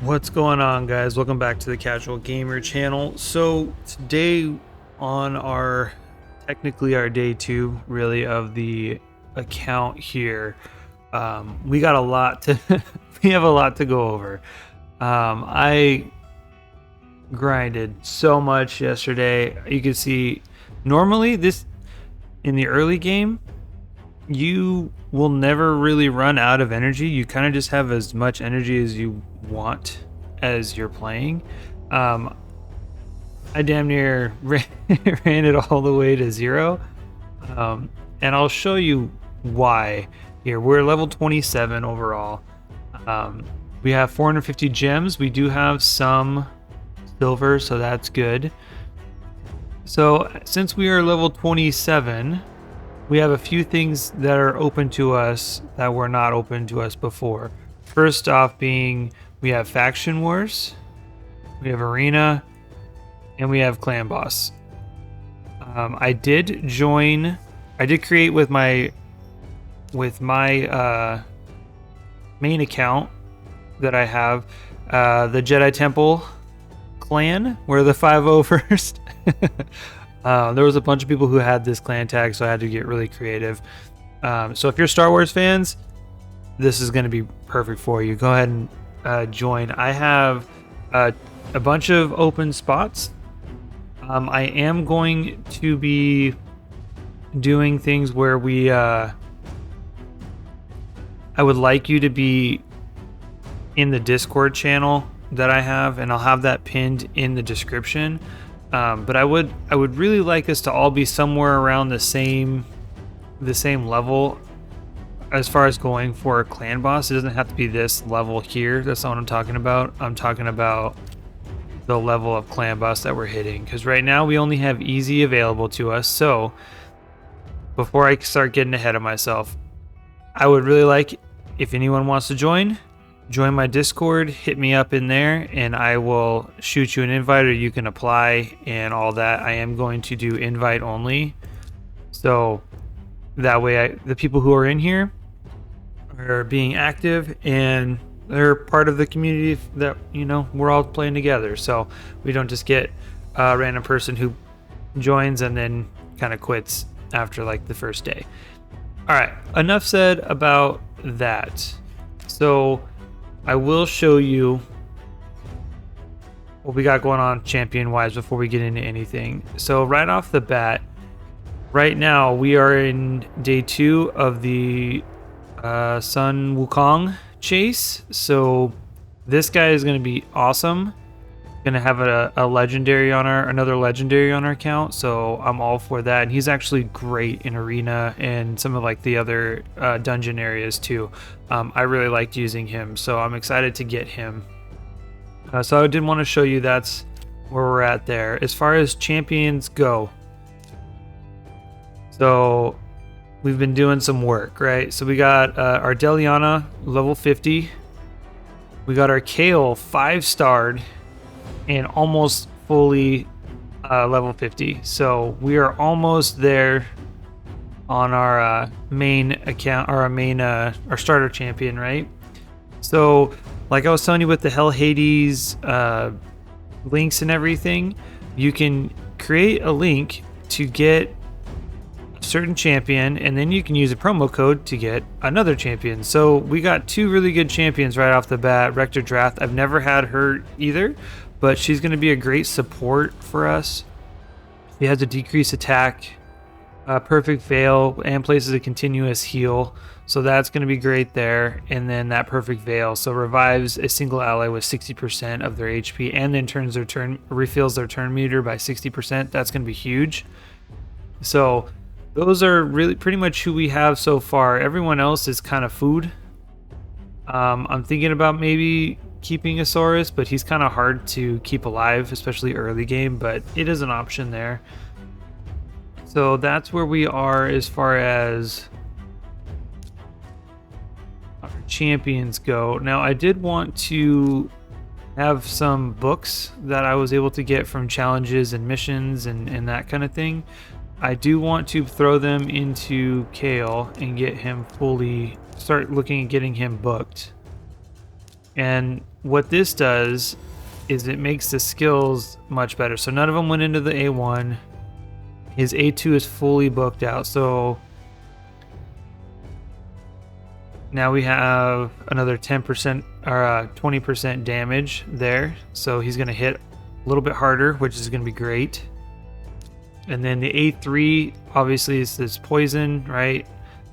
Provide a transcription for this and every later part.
What's going on, guys? Welcome back to the Casual Gamer channel. So today on our technically our day 2 really of the account here, we got a lot to we have a lot to go over. I grinded so much yesterday. You can see normally this in the early game you will never really run out of energy. You kind of just have as much energy as you want as you're playing. I damn near ran it all the way to 0. And I'll show you why here. We're level 27 overall. We have 450 gems. We do have some silver, so that's good. So since we are level 27, we have a few things that are open to us that were not open to us before. First off being, we have faction wars, we have arena, and we have clan boss. I did create with my main account that I have, the Jedi Temple clan. We're the 5-0 there was a bunch of people who had this clan tag, so I had to get really creative. So if you're Star Wars fans, this is going to be perfect for you. Go ahead and join. I have a bunch of open spots. I am going to be doing things where I would like you to be in the Discord channel that I have, and I'll have that pinned in the description. But I would really like us to all be somewhere around the same level as far as going for a clan boss. It doesn't have to be this level here. That's not what I'm talking about. I'm talking about the level of clan boss that we're hitting, because right now we only have easy available to us. So before I start getting ahead of myself, I would really like, if anyone wants to join my Discord, hit me up in there and I will shoot you an invite, or you can apply and all that. I am going to do invite only, so that way the people who are in here are being active and they're part of the community that, we're all playing together, so we don't just get a random person who joins and then kind of quits after like the first day. All right, enough said about that. So I will show you what we got going on champion-wise before we get into anything. So right off the bat, right now we are in day 2 of the Sun Wukong chase. So this guy is going to be awesome. Going to have another legendary on our account, so I'm all for that. And he's actually great in arena and some of like the other dungeon areas too. I really liked using him, so I'm excited to get him. So I did want to show you that's where we're at there. As far as champions go, so we've been doing some work, right? So we got our Deliana level 50. We got our Kale 5-starred and almost fully level 50. So we are almost there on our main account, or our starter champion, right? So like I was telling you with the Hell Hades links and everything, you can create a link to get a certain champion, and then you can use a promo code to get another champion. So we got 2 really good champions right off the bat. Rector Drath, I've never had her either, but she's going to be a great support for us. She has a decreased attack, perfect veil, and places a continuous heal, so that's going to be great there. And then that perfect veil, so revives a single ally with 60% of their HP, and then refills their turn meter by 60%. That's going to be huge. So those are really pretty much who we have so far. Everyone else is kind of food. I'm thinking about maybe keeping a Saurus, but he's kind of hard to keep alive, especially early game, but it is an option there. So that's where we are as far as our champions go. Now I did want to have some books that I was able to get from challenges and missions and that kind of thing. I do want to throw them into Kale and get him start looking at getting him booked. And what this does is it makes the skills much better. So none of them went into the A1. His A2 is fully booked out. So now we have another 10% or 20% damage there. So he's going to hit a little bit harder, which is going to be great. And then the A3 obviously is this poison, right?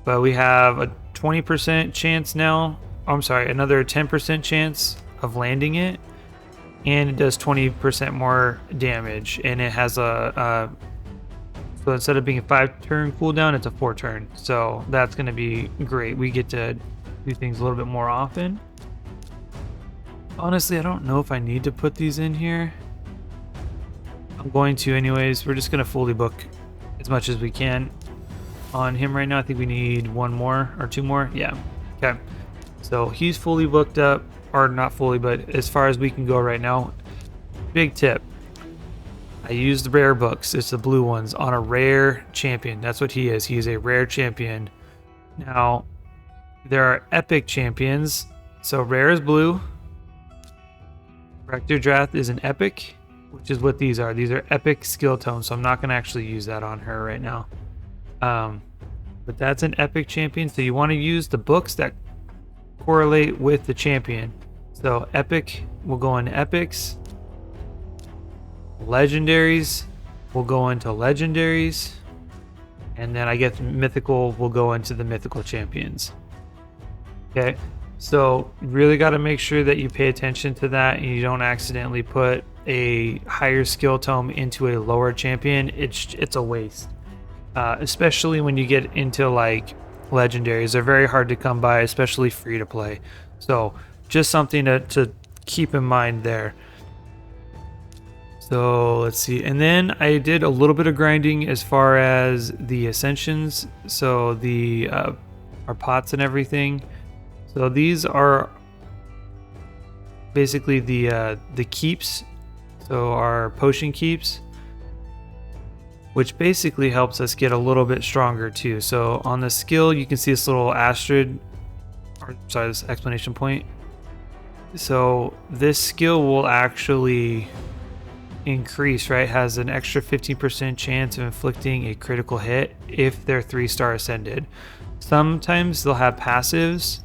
But we have a 20% chance now. I'm sorry, another 10% chance of landing it. And it does 20% more damage. And it has so instead of being a 5-turn cooldown, it's a 4-turn. So that's going to be great. We get to do things a little bit more often. Honestly, I don't know if I need to put these in here. I'm going to anyways. We're just going to fully book as much as we can on him right now. I think we need 1 more or 2 more. Yeah. Okay. So he's fully booked up, or not fully, but as far as we can go right now. Big tip. I use the rare books. It's the blue ones on a rare champion. That's what he is. He is a rare champion. Now, there are epic champions. So rare is blue. Rector Drath is an epic, which is what these are. These are epic skill tones, so I'm not going to actually use that on her right now. But that's an epic champion, so you want to use the books that correlate with the champion. So epic will go into epics. Legendaries will go into legendaries. And then I guess mythical will go into the mythical champions. Okay, so you really got to make sure that you pay attention to that and you don't accidentally put a higher skill tome into a lower champion. It's a waste, especially when you get into like legendaries. They're very hard to come by, especially free to play. So just something to keep in mind there. So let's see, and then I did a little bit of grinding as far as the ascensions. So the our pots and everything. So these are basically the keeps. So our potion keeps, which basically helps us get a little bit stronger too. So on the skill, you can see this little asterisk, or sorry, this exclamation point. So this skill will actually increase, right? Has an extra 15% chance of inflicting a critical hit if they're 3-star ascended. Sometimes they'll have passives.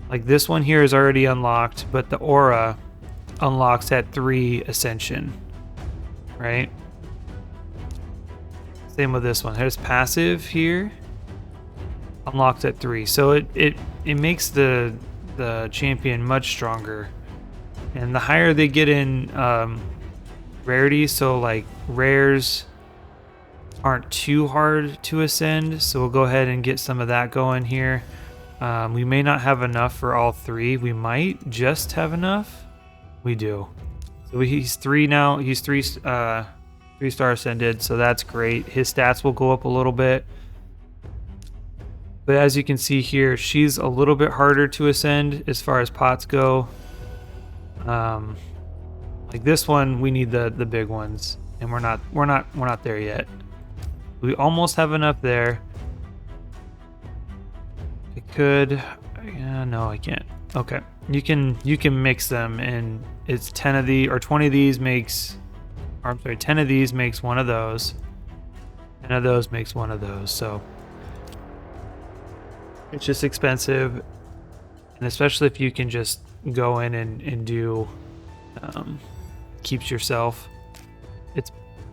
Like this one here is already unlocked, but the aura unlocks at 3 ascension, right? Same with this one. There's passive here, unlocked at 3. So it makes the champion much stronger. And the higher they get in rarity, so like rares aren't too hard to ascend, so we'll go ahead and get some of that going here. We may not have enough for all 3. We might just have enough. We do. So he's 3 now. He's 3-star ascended, so that's great. His stats will go up a little bit. But as you can see here, she's a little bit harder to ascend as far as pots go. Like this one, we need the big ones, and we're not there yet. We almost have enough there. I could, no, I can't. Okay, you can mix them, and it's 10 of the or 20 of these makes, or I'm sorry, 10 of these makes one of those. 10 of those makes one of those. So it's just expensive, and especially if you can just go in and do keeps yourself.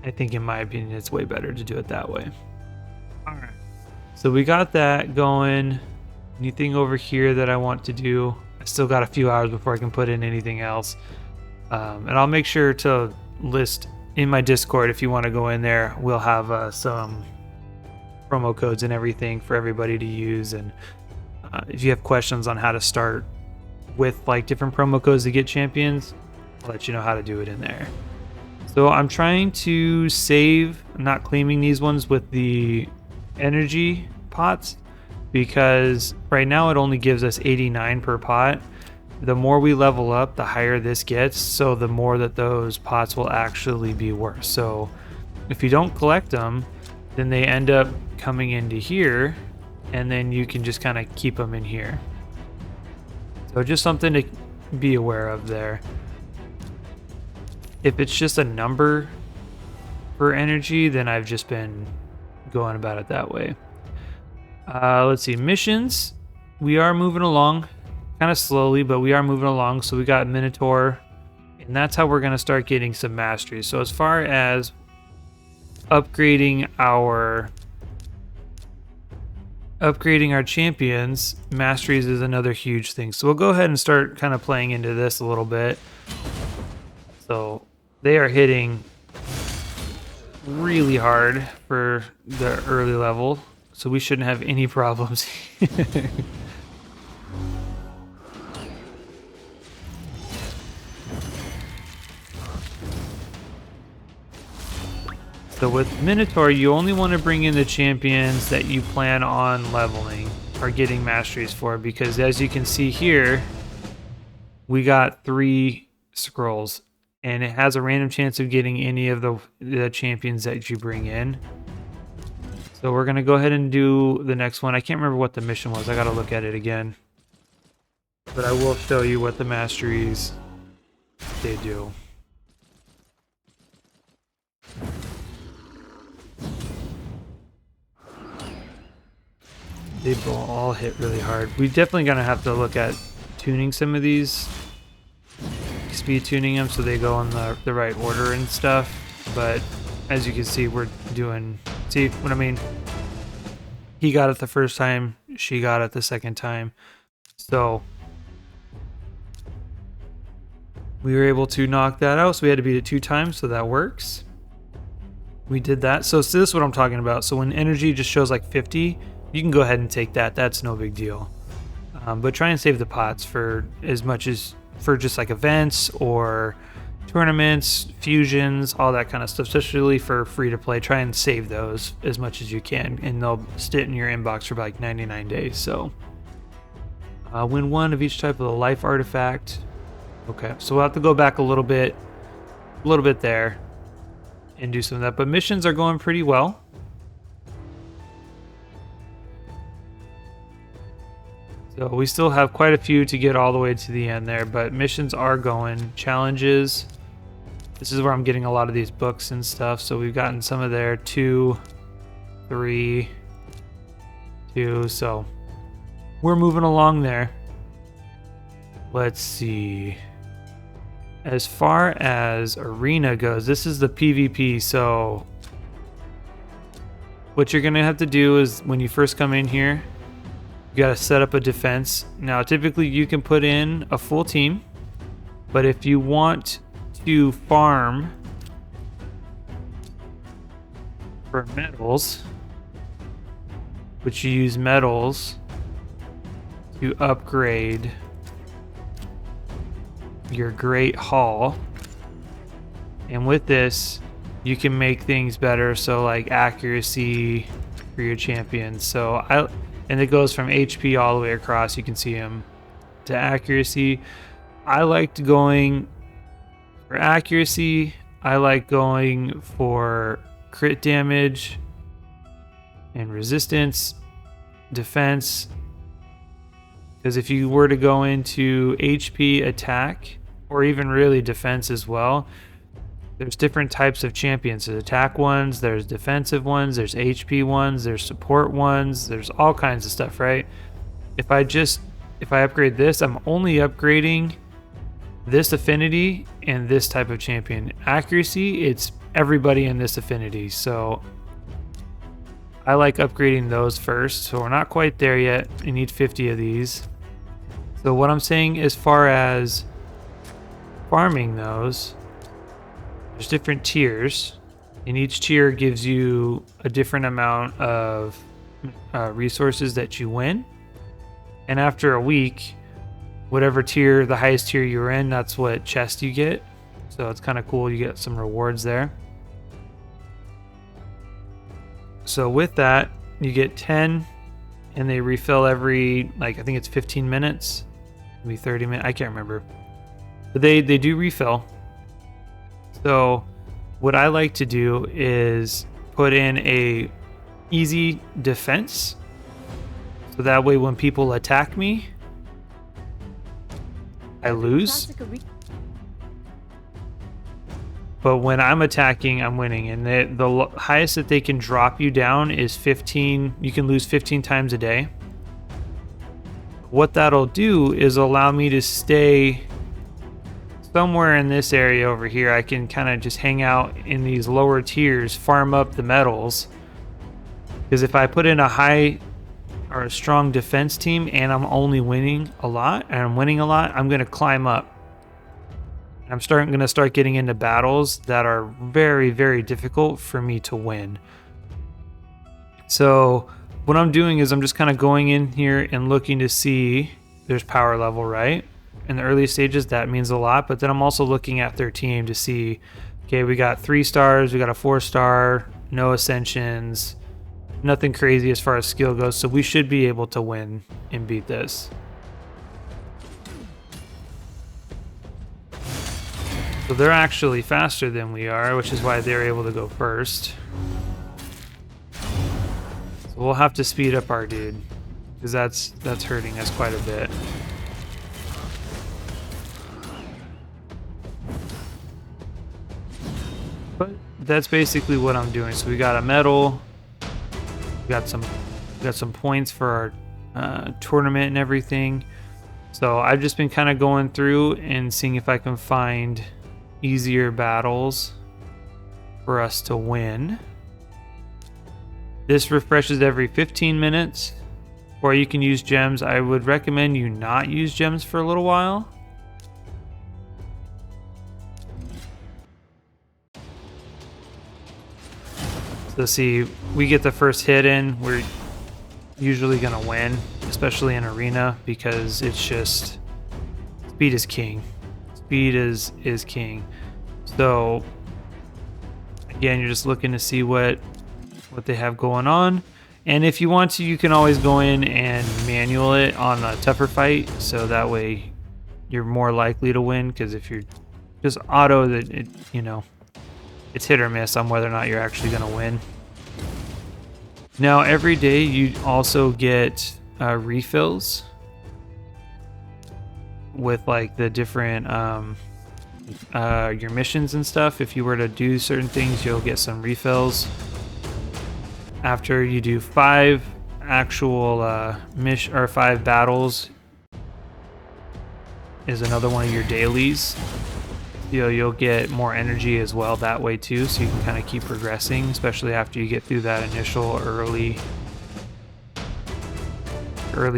I think in my opinion it's way better to do it that way. All right, so we got that going. Anything over here that I want to do? I still got a few hours before I can put in anything else, and I'll make sure to list in my Discord if you want to go in there. We'll have some promo codes and everything for everybody to use, and if you have questions on how to start with like different promo codes to get champions, I'll let you know how to do it in there. So I'm trying to save. I'm not claiming these ones with the energy pots because right now it only gives us 89 per pot. The more we level up, the higher this gets, so the more that those pots will actually be worth. So if you don't collect them, then they end up coming into here, and then you can just kind of keep them in here. So just something to be aware of there. If it's just a number for energy, then I've just been going about it that way. Let's see, missions. We are moving along kind of slowly, but we are moving along. So we got Minotaur, and that's how we're going to start getting some masteries. So as far as upgrading our champions, masteries is another huge thing. So we'll go ahead and start kind of playing into this a little bit. So they are hitting really hard for the early level, so we shouldn't have any problems. So with Minotaur, you only want to bring in the champions that you plan on leveling or getting masteries for, because as you can see here, we got 3 scrolls, and it has a random chance of getting any of the champions that you bring in. So we're going to go ahead and do the next one. I can't remember what the mission was. I got to look at it again. But I will show you what the masteries they do. They all hit really hard. We're definitely going to have to look at tuning some of these. Speed tuning them so they go in the right order and stuff. But as you can see, we're doing... See what I mean? He got it the first time. She got it the second time. So we were able to knock that out. So we had to beat it 2 times. So that works. We did that. So this is what I'm talking about. So when energy just shows like 50... you can go ahead and take that. That's no big deal. But try and save the pots for as much as for just like events or tournaments, fusions, all that kind of stuff, especially for free to play. Try and save those as much as you can, and they'll sit in your inbox for like 99 days. So win 1 of each type of the life artifact. Okay, so we'll have to go back a little bit there and do some of that. But missions are going pretty well. So we still have quite a few to get all the way to the end there, but missions are going. Challenges. This is where I'm getting a lot of these books and stuff. So we've gotten some of there. 2, 3, 2. So we're moving along there. Let's see. As far as arena goes, this is the PvP. So what you're going to have to do is when you first come in here, you got to set up a defense. Now, typically you can put in a full team, but if you want to farm for metals, which you use metals to upgrade your Great Hall, and with this, you can make things better. So like accuracy for your champions. And it goes from HP all the way across. You can see them to accuracy. I liked going for accuracy. I like going for crit damage and resistance, defense. Because if you were to go into HP, attack, or even really defense as well, there's different types of champions. There's attack ones, there's defensive ones, there's HP ones, there's support ones, there's all kinds of stuff, right? If I upgrade this, I'm only upgrading this affinity and this type of champion. Accuracy, it's everybody in this affinity. So I like upgrading those first. So we're not quite there yet. We need 50 of these. So what I'm saying as far as farming those, there's different tiers, and each tier gives you a different amount of resources that you win. And after a week, whatever tier, the highest tier you're in, that's what chest you get. So it's kind of cool. You get some rewards there. So with that, you get 10, and they refill every, like, I think it's 15 minutes, maybe 30 minutes. I can't remember. But they do refill. So what I like to do is put in a easy defense. So that way when people attack me, I lose. But when I'm attacking, I'm winning. And the highest that they can drop you down is 15. You can lose 15 times a day. What that'll do is allow me to stay somewhere in this area over here. I can kind of just hang out in these lower tiers, farm up the medals. Because if I put in a high or a strong defense team and I'm only winning a lot, I'm going to climb up. I'm going to start getting into battles that are very, very difficult for me to win. So what I'm doing is I'm just kind of going in here and looking to see there's power level, right? In the early stages, that means a lot. But then I'm also looking at their team to see, okay, we got 3 stars, we got a 4-star, no ascensions, nothing crazy as far as skill goes. So we should be able to win and beat this. So they're actually faster than we are, which is why they're able to go first. So we'll have to speed up our dude, because that's hurting us quite a bit. But that's basically what I'm doing. So we got a medal, we got some points for our tournament and everything. So I've just been kind of going through and seeing if I can find easier battles for us to win. This refreshes every 15 minutes, or you can use gems. I would recommend you not use gems for a little while. So see, we get the first hit in, we're usually gonna win, especially in arena, because it's just speed is king. Speed is king. So again, you're just looking to see what they have going on, and if you want to, you can always go in and manual it on a tougher fight, so that way you're more likely to win. Because if you're just auto, that it's hit or miss on whether or not you're actually going to win. Now every day you also get refills with like the different your missions and stuff. If you were to do certain things, you'll get some refills. After you do 5 actual 5 battles is another one of your dailies. You'll get more energy as well that way too, so you can kind of keep progressing, especially after you get through that initial early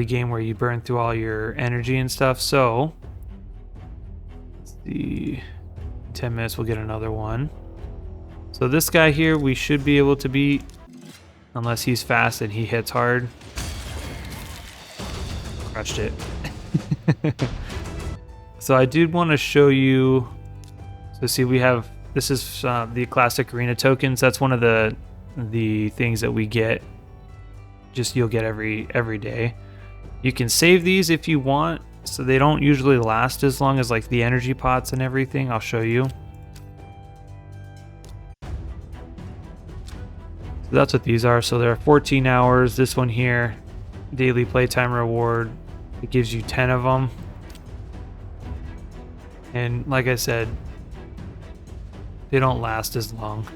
game where you burn through all your energy and stuff. So let's see, 10 minutes we'll get another one. So this guy here we should be able to beat, unless he's fast and he hits hard. Crushed it. So I did want to show you. So see, we have, this is the classic arena tokens. That's one of the things that we get. Just you'll get every day. You can save these if you want, so they don't usually last as long as like the energy pots and everything. I'll show you. So that's what these are. So they're 14 hours. This one here, daily playtime reward. It gives you 10 of them. And like I said, they don't last as long.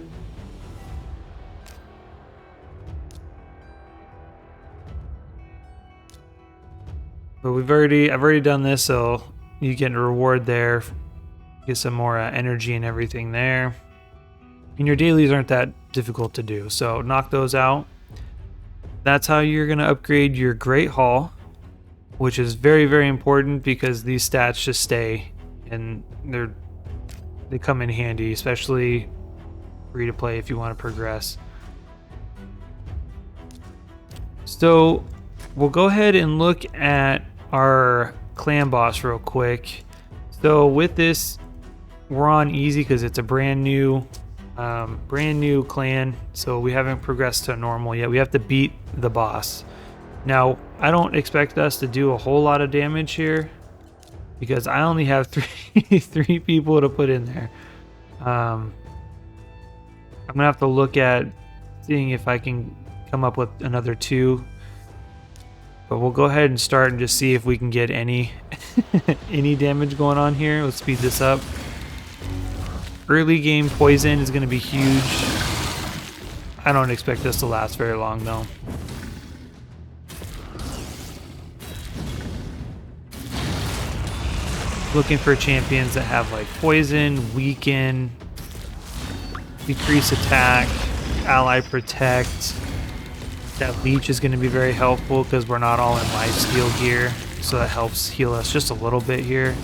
But I've already done this, so you get a reward there, get some more energy and everything there. And your dailies aren't that difficult to do, so knock those out. That's how you're gonna upgrade your Great Hall, which is very, very important because these stats just stay, and they come in handy, especially free to play if you want to progress. So we'll go ahead and look at our clan boss real quick. So with this, we're on easy because it's a brand new clan, so we haven't progressed to normal yet. We have to beat the boss. Now I don't expect us to do a whole lot of damage here, because I only have three people to put in there. I'm gonna have to look at seeing if I can come up with another 2. But we'll go ahead and start and just see if we can get any any damage going on here. Let's speed this up. Early game poison is going to be huge. I don't expect this to last very long though. Looking for champions that have like poison, weaken, decrease attack, ally protect. That leech is going to be very helpful because we're not all in lifesteal gear, so that helps heal us just a little bit here.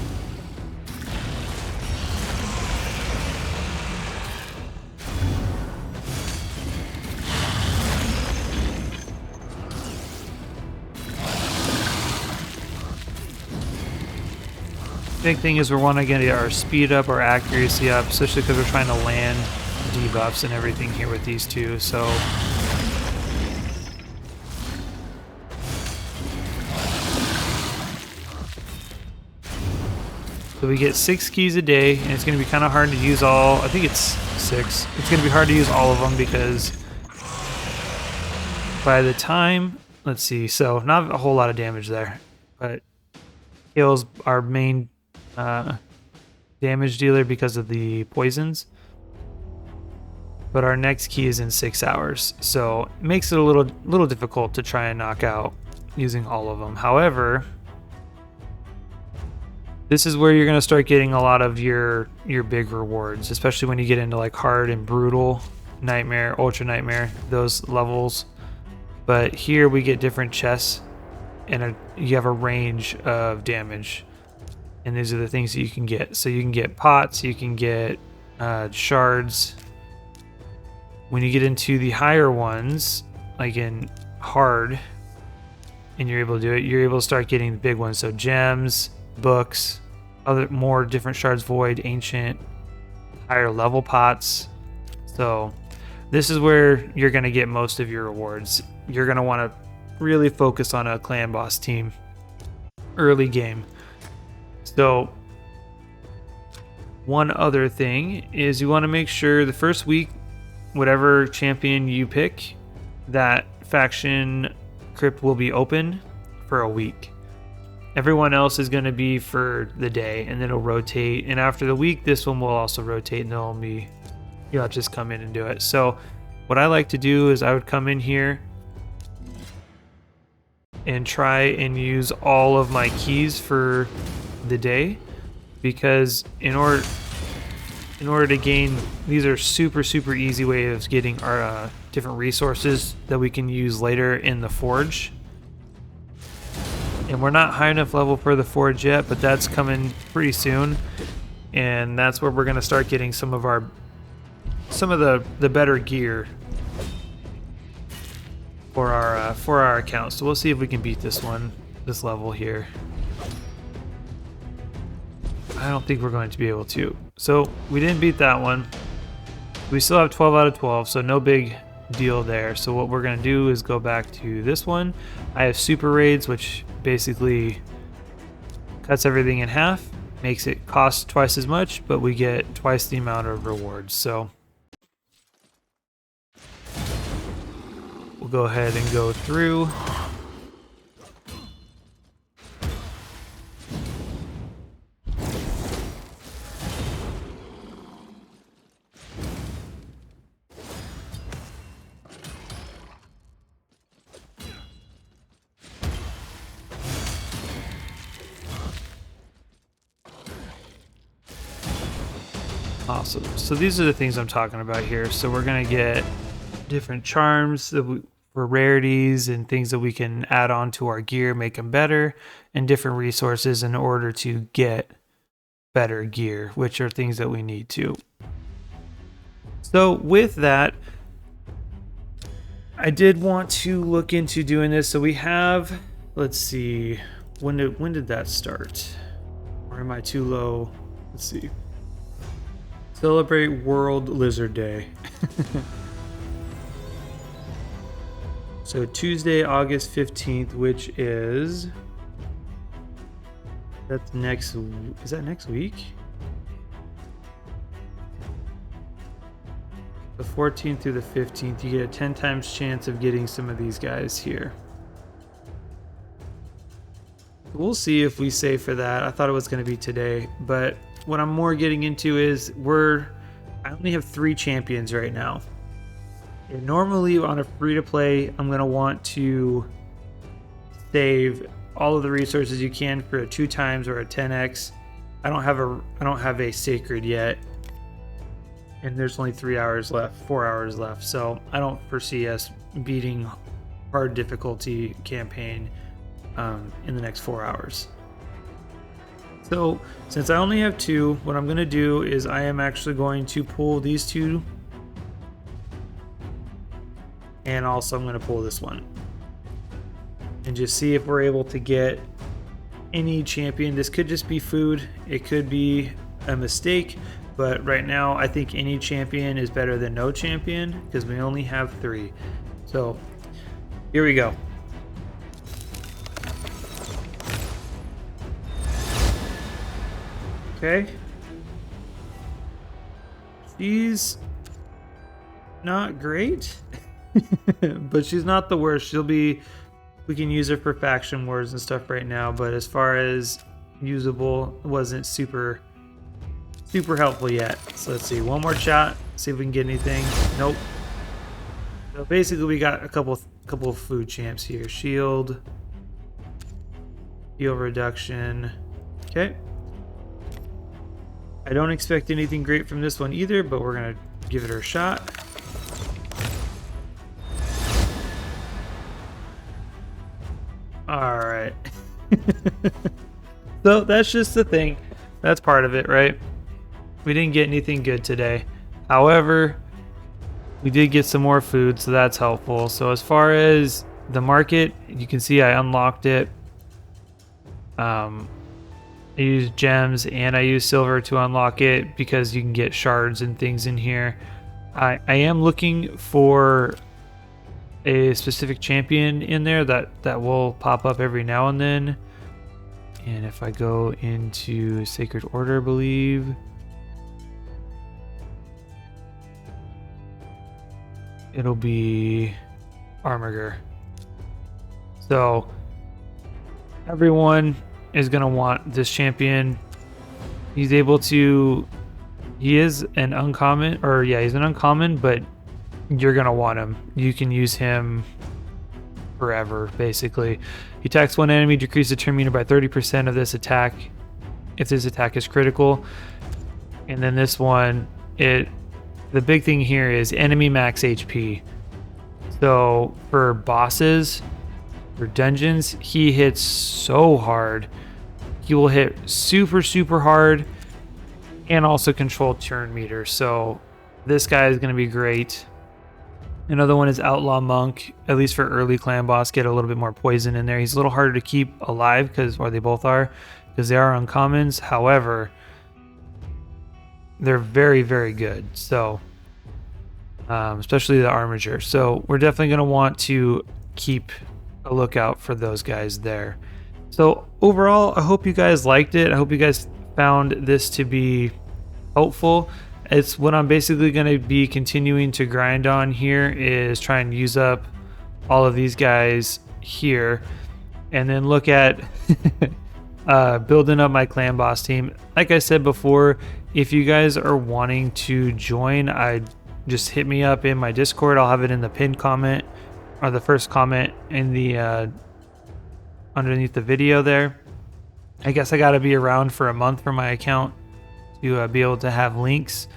Big thing is we want to get our speed up, our accuracy up, especially because we're trying to land debuffs and everything here with these two. So we get 6 keys a day, and it's going to be kind of hard to use all. I think it's 6. It's going to be hard to use all of them because by the time, let's see, so not a whole lot of damage there, but kills our main damage dealer because of the poisons. But our next key is in 6 hours, so it makes it a little difficult to try and knock out using all of them. However, this is where you're going to start getting a lot of your big rewards, especially when you get into like hard and brutal, nightmare, ultra nightmare, those levels. But here we get different chests, and you have a range of damage, and these are the things that you can get. So you can get pots, you can get shards. When you get into the higher ones, like in hard, and you're able to do it, you're able to start getting the big ones. So gems, books, other more different shards, void, ancient, higher level pots. So this is where you're going to get most of your rewards. You're going to want to really focus on a clan boss team early game. So one other thing is you want to make sure the first week, whatever champion you pick, that faction crypt will be open for a week. Everyone else is going to be for the day, and then it'll rotate. And after the week, this one will also rotate, and it'll be, you'll just come in and do it. So what I like to do is I would come in here and try and use all of my keys for the day, because in order to gain, these are super easy way of getting our different resources that we can use later in the forge. And we're not high enough level for the forge yet, but that's coming pretty soon, and that's where we're going to start getting some of the better gear for our account. So we'll see if we can beat this level here. I don't think we're going to be able to. So we didn't beat that one. We still have 12 out of 12, so no big deal there. So what we're going to do is go back to this one. I have super raids, which basically cuts everything in half, makes it cost twice as much, but we get twice the amount of rewards. So we'll go ahead and go through. Awesome. So these are the things I'm talking about here. So we're going to get different charms for rarities and things that we can add on to our gear, make them better, and different resources in order to get better gear, which are things that we need to. So with that, I did want to look into doing this. So we have, let's see, when did that start? Or am I too low? Let's see. Celebrate World Lizard Day. So Tuesday, August 15th, which is, that's next, is that next week? The 14th through the 15th, you get a 10 times chance of getting some of these guys here. We'll see if we save for that. I thought it was going to be today, but what I'm more getting into is I only have 3 champions right now. And normally on a free-to-play, I'm going to want to save all of the resources you can for a 2 times or a 10x. I don't have a sacred yet. And there's only 4 hours left. So I don't foresee us beating hard difficulty campaign in the next 4 hours. So since I only have 2, what I'm going to do is I am actually going to pull these 2. And also I'm going to pull this one. And just see if we're able to get any champion. This could just be food. It could be a mistake. But right now I think any champion is better than no champion because we only have 3. So here we go. Okay. She's not great, but she's not the worst. We can use her for faction wars and stuff right now, but as far as usable, it wasn't super helpful yet. So let's see, one more shot, see if we can get anything. Nope. So basically we got a couple of food champs here. Shield, heal reduction. Okay. I don't expect anything great from this one either, but we're gonna give it a shot. All right. So that's just the thing. That's part of it, right? We didn't get anything good today. However, we did get some more food, so that's helpful. So as far as the market, you can see I unlocked it. I used gems and I used silver to unlock it because you can get shards and things in here. I am looking for a specific champion in there that will pop up every now and then. And if I go into Sacred Order, I believe, it'll be Armiger. So everyone is going to want this champion. He is an uncommon, he's an uncommon, but you're going to want him. You can use him forever, basically. He attacks one enemy, decreases the turn meter by 30% of this attack if this attack is critical. And then this one, the big thing here is enemy max HP. So for bosses, for dungeons, he hits so hard. He will hit super hard and also control turn meter. So this guy is going to be great. Another one is Outlaw Monk, at least for early clan boss, get a little bit more poison in there. He's a little harder to keep alive, or they both are, because they are uncommons. However, they're very good. So especially the Armiger. So we're definitely going to want to keep a lookout for those guys there. So overall, I hope you guys liked it. I hope you guys found this to be helpful. It's what I'm basically going to be continuing to grind on here, is try and use up all of these guys here, and then look at building up my clan boss team. Like I said before, if you guys are wanting to join, just hit me up in my Discord. I'll have it in the pinned comment, or the first comment in the underneath the video there. I guess I got to be around for a month for my account to be able to have links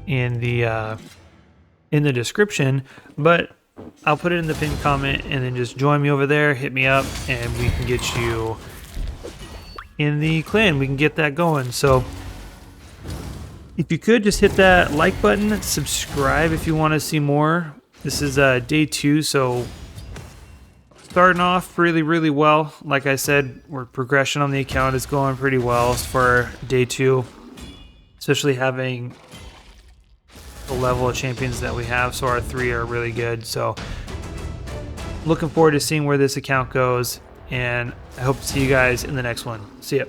in the description, but I'll put it in the pinned comment, and then just join me over there, hit me up, and we can get you in the clan. We can get that going. So if you could just hit that like button, subscribe if you want to see more. This is day 2, so starting off really well. Like I said, progression on the account is going pretty well for day 2, especially having the level of champions that we have. So our 3 are really good. So looking forward to seeing where this account goes, and I hope to see you guys in the next one. See ya.